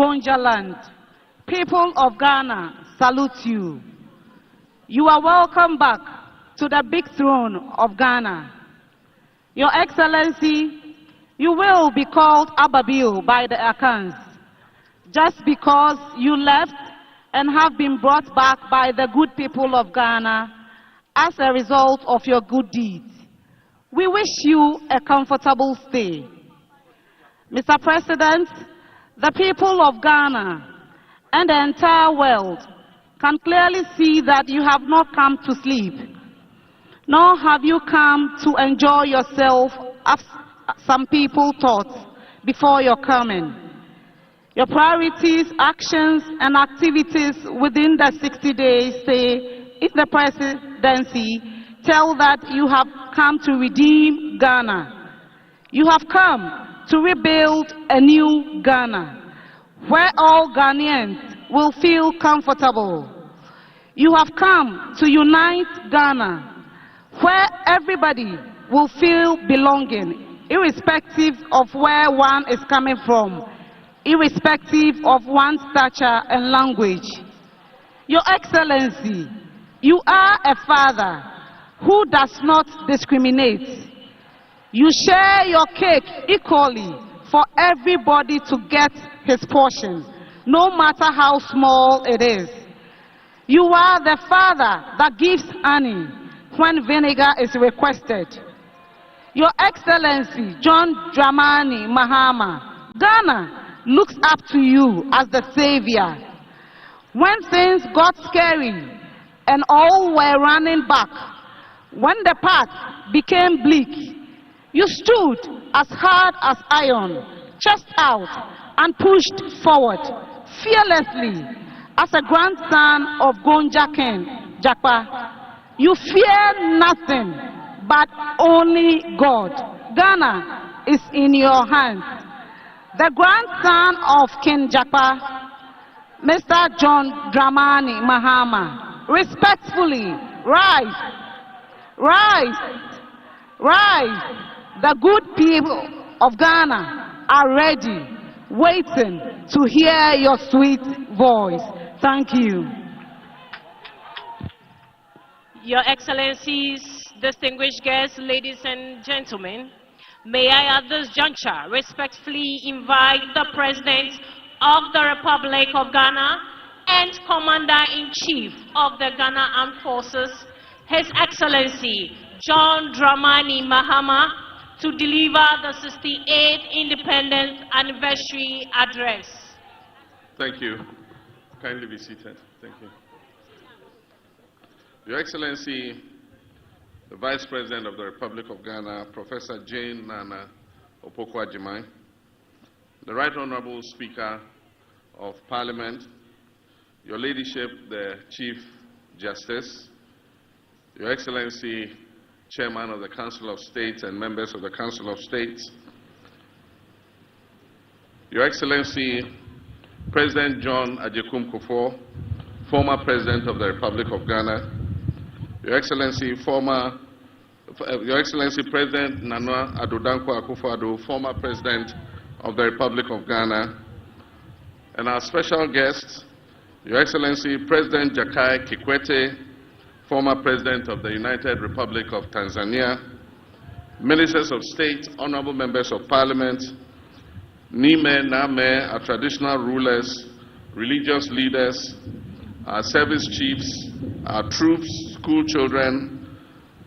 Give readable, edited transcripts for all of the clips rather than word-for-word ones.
Gonja land, people of Ghana salute you. You are welcome back to the big throne of Ghana. Your Excellency, you will be called Ababil by the Akans, just because you left and have been brought back by the good people of Ghana as a result of your good deeds. We wish you a comfortable stay. Mr. President, the people of Ghana and the entire world can clearly see that you have not come to sleep, nor have you come to enjoy yourself as some people thought before your coming. Your priorities, actions, and activities within the 60-day stay in the presidency tell that you have come to redeem Ghana. You have come to rebuild a new Ghana, where all Ghanaians will feel comfortable. You have come to unite Ghana, where everybody will feel belonging, irrespective of where one is coming from, irrespective of one's stature and language. Your Excellency, you are a father who does not discriminate. You share your cake equally for everybody to get his portion, no matter how small it is. You are the father that gives honey when vinegar is requested. Your Excellency John Dramani Mahama, Ghana looks up to you as the savior. When things got scary and all were running back, when the path became bleak, you stood as hard as iron, chest out, and pushed forward fearlessly as a grandson of Gonja King Jakpa. You fear nothing but only God. Ghana is in your hands. The grandson of King Jakpa, Mr. John Dramani Mahama, respectfully rise, rise, rise. The good people of Ghana are ready, waiting to hear your sweet voice. Thank you. Your Excellencies, distinguished guests, ladies and gentlemen, may I at this juncture respectfully invite the President of the Republic of Ghana and Commander-in-Chief of the Ghana Armed Forces, His Excellency John Dramani Mahama, to deliver the 68th Independence Anniversary Address. Thank you. Kindly be seated. Thank you. Your Excellency, the Vice President of the Republic of Ghana, Professor Jane Nana Opoku-Agyeman, the Right Honorable Speaker of Parliament, Your Ladyship, the Chief Justice, Your Excellency, Chairman of the Council of States and members of the Council of States, Your Excellency, President John Agyekum Kufuor, former President of the Republic of Ghana, Your Excellency, President Nana Addo Dankwa Akufo-Addo, former President of the Republic of Ghana, and our special guest, Your Excellency, President Jakaya Kikwete, former President of the United Republic of Tanzania, Ministers of State, Honorable Members of Parliament, Nime, Name, our traditional rulers, religious leaders, our service chiefs, our troops, school children,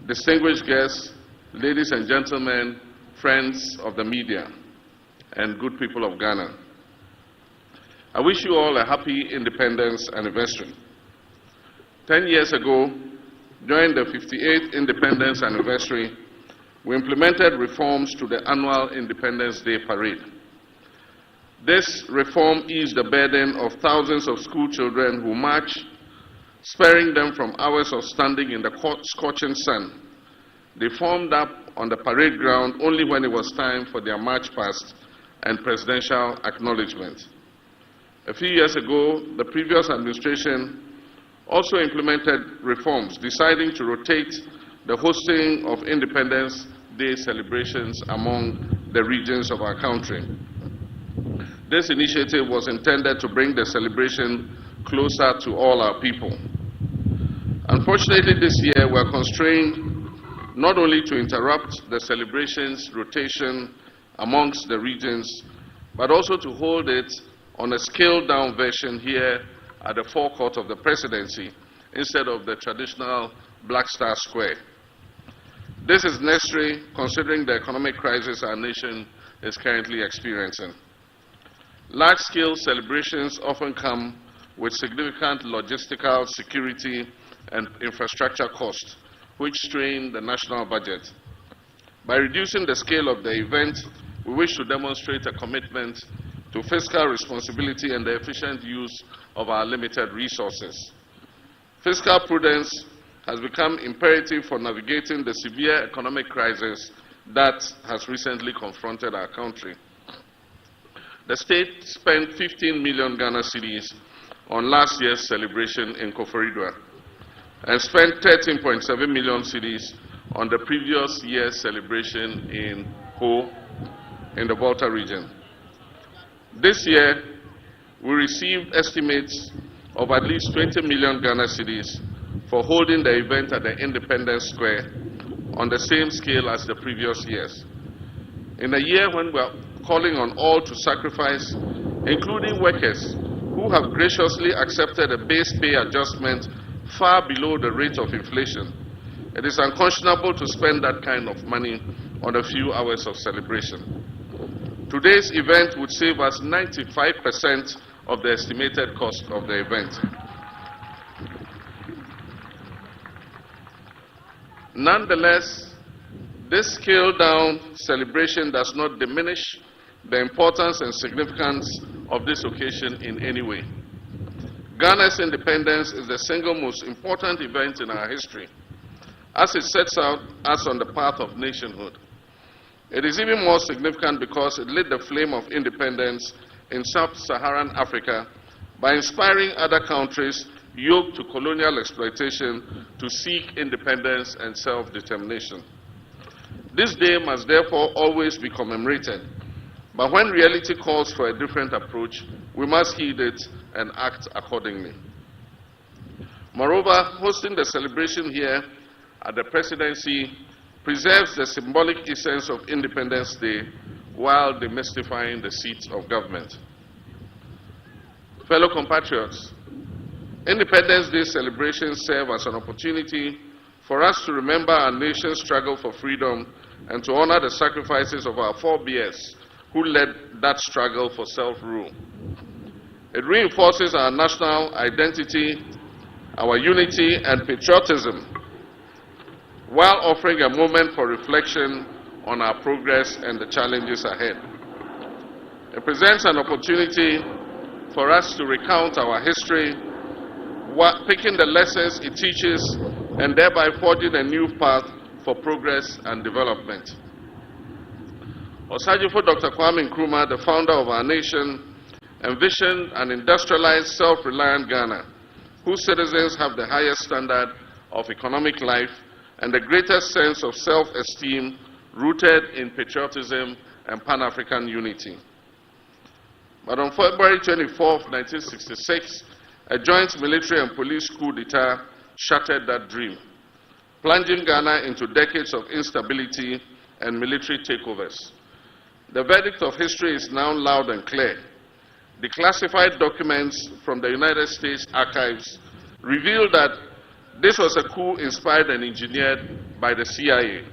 distinguished guests, ladies and gentlemen, friends of the media, and good people of Ghana. I wish you all a happy Independence Anniversary. 10 years ago, during the 58th Independence Anniversary, we implemented reforms to the annual Independence Day Parade. This reform eased the burden of thousands of school children who march, sparing them from hours of standing in the scorching sun. They formed up on the parade ground only when it was time for their march past and presidential acknowledgement. A few years ago, the previous administration also implemented reforms, deciding to rotate the hosting of Independence Day celebrations among the regions of our country. This initiative was intended to bring the celebration closer to all our people. Unfortunately, this year we are constrained not only to interrupt the celebration's rotation amongst the regions, but also to hold it on a scaled-down version here at the forecourt of the presidency instead of the traditional Black Star Square. This is necessary considering the economic crisis our nation is currently experiencing. Large-scale celebrations often come with significant logistical, security, and infrastructure costs, which strain the national budget. By reducing the scale of the event, we wish to demonstrate a commitment to fiscal responsibility and the efficient use of our limited resources. Fiscal prudence has become imperative for navigating the severe economic crisis that has recently confronted our country. The state spent 15 million Ghana cedis on last year's celebration in Koforidua and spent 13.7 million cedis on the previous year's celebration in Ho, in the Volta region. This year, we received estimates of at least 20 million Ghana cedis for holding the event at the Independence Square on the same scale as the previous years. In a year when we are calling on all to sacrifice, including workers who have graciously accepted a base pay adjustment far below the rate of inflation, it is unconscionable to spend that kind of money on a few hours of celebration. Today's event would save us 95% of the estimated cost of the event. Nonetheless, this scaled-down celebration does not diminish the importance and significance of this occasion in any way. Ghana's independence is the single most important event in our history, as it sets out us on the path of nationhood. It is even more significant because it lit the flame of independence in sub-Saharan Africa by inspiring other countries yoked to colonial exploitation to seek independence and self-determination. This day must therefore always be commemorated, but when reality calls for a different approach, we must heed it and act accordingly. Moreover, hosting the celebration here at the presidency preserves the symbolic essence of Independence Day while demystifying the seats of government. Fellow compatriots, Independence Day celebrations serve as an opportunity for us to remember our nation's struggle for freedom and to honor the sacrifices of our forebears who led that struggle for self-rule. It reinforces our national identity, our unity and patriotism, while offering a moment for reflection on our progress and the challenges ahead. It presents an opportunity for us to recount our history, picking the lessons it teaches and thereby forging a new path for progress and development. Osajifo Dr. Kwame Nkrumah, the founder of our nation, envisioned an industrialized, self-reliant Ghana, whose citizens have the highest standard of economic life and the greatest sense of self-esteem rooted in patriotism and Pan-African unity. But on February 24, 1966, a joint military and police coup d'etat shattered that dream, plunging Ghana into decades of instability and military takeovers. The verdict of history is now loud and clear. Declassified documents from the United States archives reveal that this was a coup inspired and engineered by the CIA.